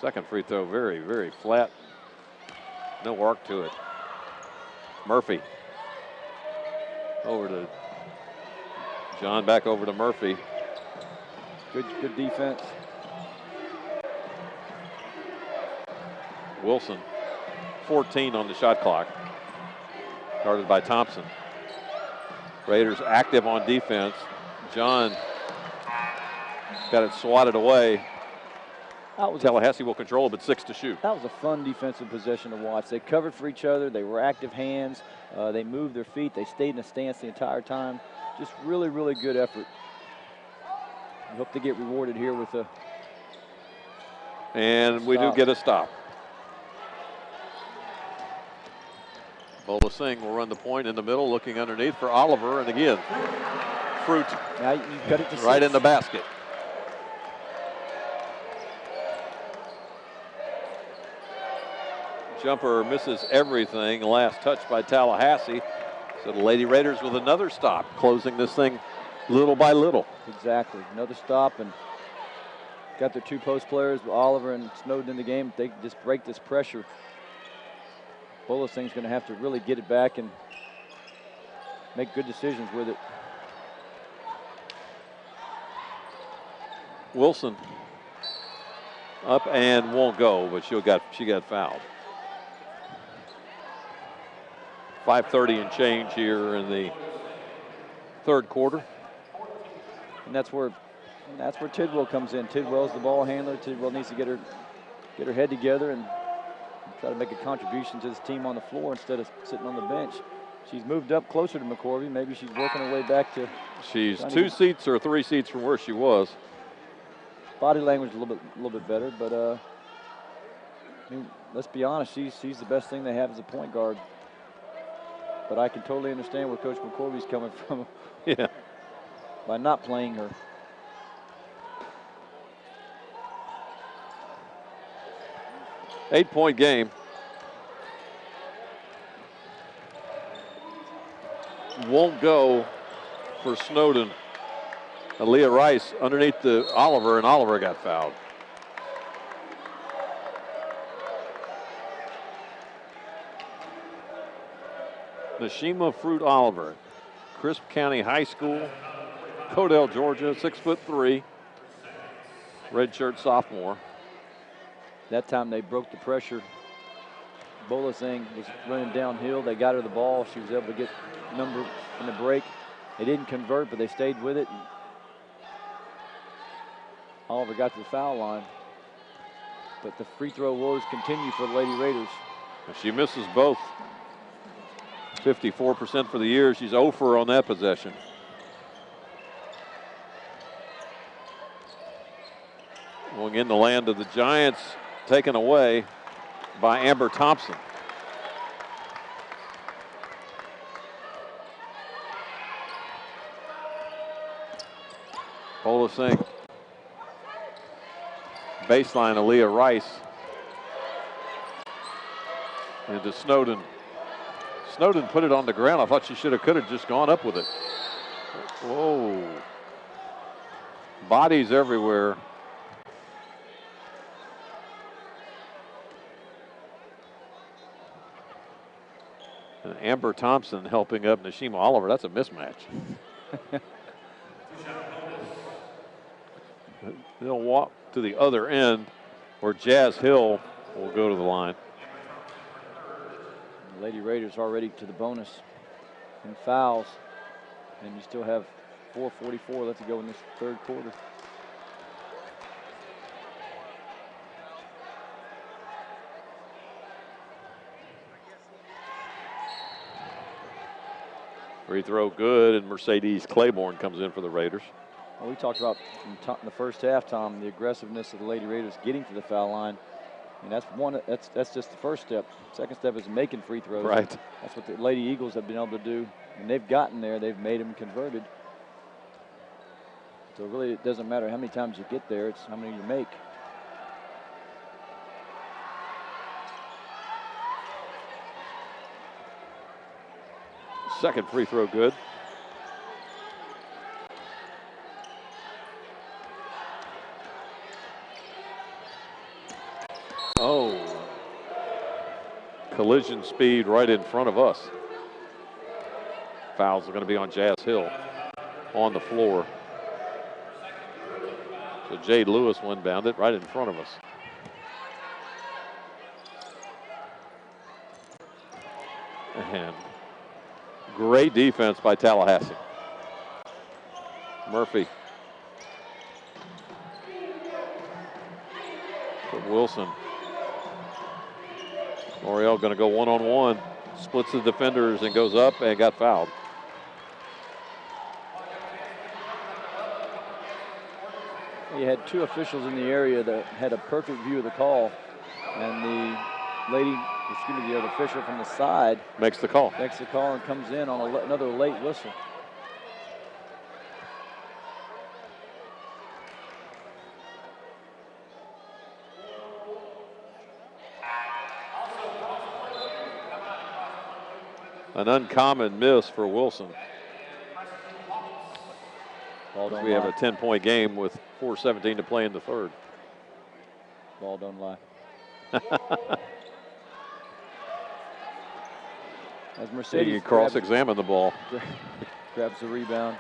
Speaker 1: Second free throw, very, very flat. No arc to it. Murphy. Over to John, back over to Murphy.
Speaker 2: Good defense.
Speaker 1: Wilson, 14 on the shot clock. Guarded by Thompson. Raiders active on defense. John got it swatted away. Tallahassee will control it, but 6 to shoot.
Speaker 2: That was a fun defensive possession to watch. They covered for each other. They were active hands. They moved their feet. They stayed in a stance the entire time. Just really, really good effort. I hope they get rewarded here with a
Speaker 1: And we do get a stop. Bola Singh will run the point in the middle, looking underneath for Oliver, and again, fruit
Speaker 2: now you cut it to
Speaker 1: right
Speaker 2: 6.
Speaker 1: in the basket. Jumper misses everything. Last touch by Tallahassee. So the Lady Raiders with another stop, closing this thing little by little.
Speaker 2: Exactly. Another stop, and got their 2 post players, Oliver and Snowden, in the game. They just break this pressure. Bola Singh's going to have to really get it back and make good decisions with it.
Speaker 1: Wilson up and won't go, but she got fouled. 5:30 and change here in the third quarter.
Speaker 2: And that's where Tidwell comes in. Tidwell's the ball handler. Tidwell needs to get her head together and try to make a contribution to this team on the floor instead of sitting on the bench. She's moved up closer to McCorvey. Maybe she's working her way back to.
Speaker 1: She's 2 seats or 3 seats from where she was.
Speaker 2: Body language a little bit better, but I mean, let's be honest. She's the best thing they have as a point guard. But I can totally understand where Coach McCorvey's coming from.
Speaker 1: Yeah.
Speaker 2: By not playing her.
Speaker 1: Eight-point game. Won't go for Snowden. Aaliyah Rice underneath the Oliver, and Oliver got fouled. Nashima Fruit Oliver, Crisp County High School, Codell, Georgia, 6'3", redshirt sophomore.
Speaker 2: That time they broke the pressure. Bolasang was running downhill. They got her the ball. She was able to get number in the break. They didn't convert, but they stayed with it. And Oliver got to the foul line. But the free throw woes continue for the Lady Raiders.
Speaker 1: She misses both. 54% for the year. She's 0 for on that possession. Going in the land of the Giants, taken away by Amber Thompson. Bolasang. Baseline, Aaliyah Rice. Into Snowden. Snowden put it on the ground. I thought she could have just gone up with it. Whoa. Bodies everywhere. And Amber Thompson helping up Nashima Oliver. That's a mismatch. They'll walk to the other end where Jazz Hill will go to the line.
Speaker 2: The Lady Raiders already to the bonus in fouls. And you still have 4:44 left to go in this third quarter.
Speaker 1: Free throw good, and Mercedes Claiborne comes in for the Raiders.
Speaker 2: Well, we talked about in the first half, Tom, the aggressiveness of the Lady Raiders getting to the foul line. And that's just the first step. Second step is making free throws.
Speaker 1: Right.
Speaker 2: That's what the Lady Eagles have been able to do. And they've gotten there. They've made them converted. So really it doesn't matter how many times you get there. It's how many you make.
Speaker 1: Second free throw good. Oh. Collision speed right in front of us. Fouls are going to be on Jazz Hill on the floor. So Jade Lewis inbound it right in front of us. And great defense by Tallahassee. Murphy. But Wilson. L'Oreal going to go one-on-one. Splits the defenders and goes up and got fouled.
Speaker 2: You had two officials in the area that had a perfect view of the call. And the other official from the side
Speaker 1: makes the call
Speaker 2: and comes in on another late whistle.
Speaker 1: An uncommon miss for Wilson. We have a 10-point game with 4:17 to play in the third.
Speaker 2: Ball don't lie. As Mercedes
Speaker 1: cross-examine the ball.
Speaker 2: Grabs the rebound.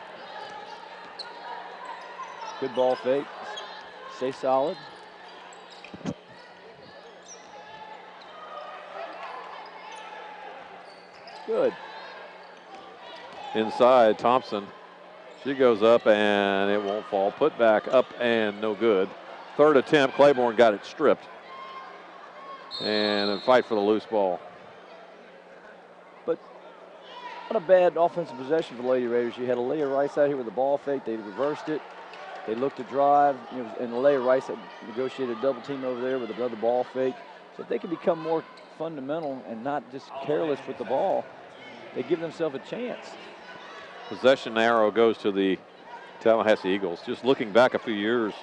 Speaker 2: Good ball fake. Stay solid. Good.
Speaker 1: Inside, Thompson. She goes up and it won't fall. Put back up and no good. Third attempt, Claiborne got it stripped. And a fight for the loose ball.
Speaker 2: But not a bad offensive possession for the Lady Raiders. You had a Leah Rice out here with the ball fake. They reversed it. They looked to drive, and Leah Rice had negotiated a double team over there with another ball fake. So if they can become more fundamental and not just careless with the ball, they give themselves a chance.
Speaker 1: Possession arrow goes to the Tallahassee Eagles. Just looking back a few years,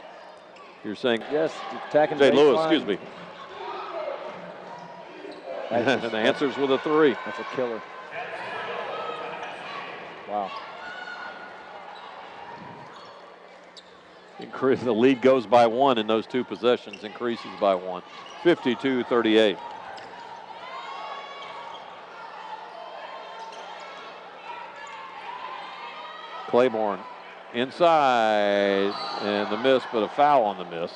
Speaker 1: you're saying
Speaker 2: yes, attacking
Speaker 1: Jay Lewis,
Speaker 2: baseline.
Speaker 1: excuse me. And the answer's with a 3.
Speaker 2: That's a killer. Wow.
Speaker 1: The lead goes by 1 in those 2 possessions, increases by 1. 52-38. Claiborne inside, and the miss, but a foul on the miss.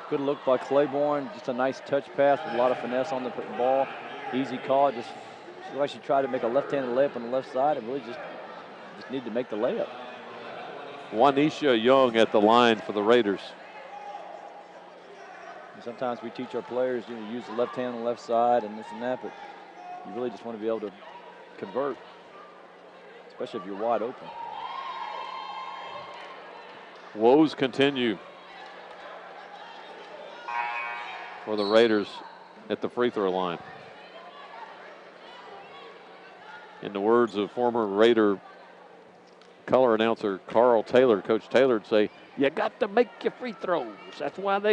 Speaker 2: Good look by Claiborne. Just a nice touch pass with a lot of finesse on the ball. Easy call. Just like she tried to make a left-handed layup on the left side and really just needed to make the layup.
Speaker 1: Juanisha Young at the line for the Raiders.
Speaker 2: And sometimes we teach our players, use the left hand on the left side and this and that, but you really just want to be able to convert, especially if you're wide open.
Speaker 1: Woes continue for the Raiders at the free throw line. In the words of former Raider color announcer Carl Taylor, Coach Taylor would say, "You got to make your free throws. That's why they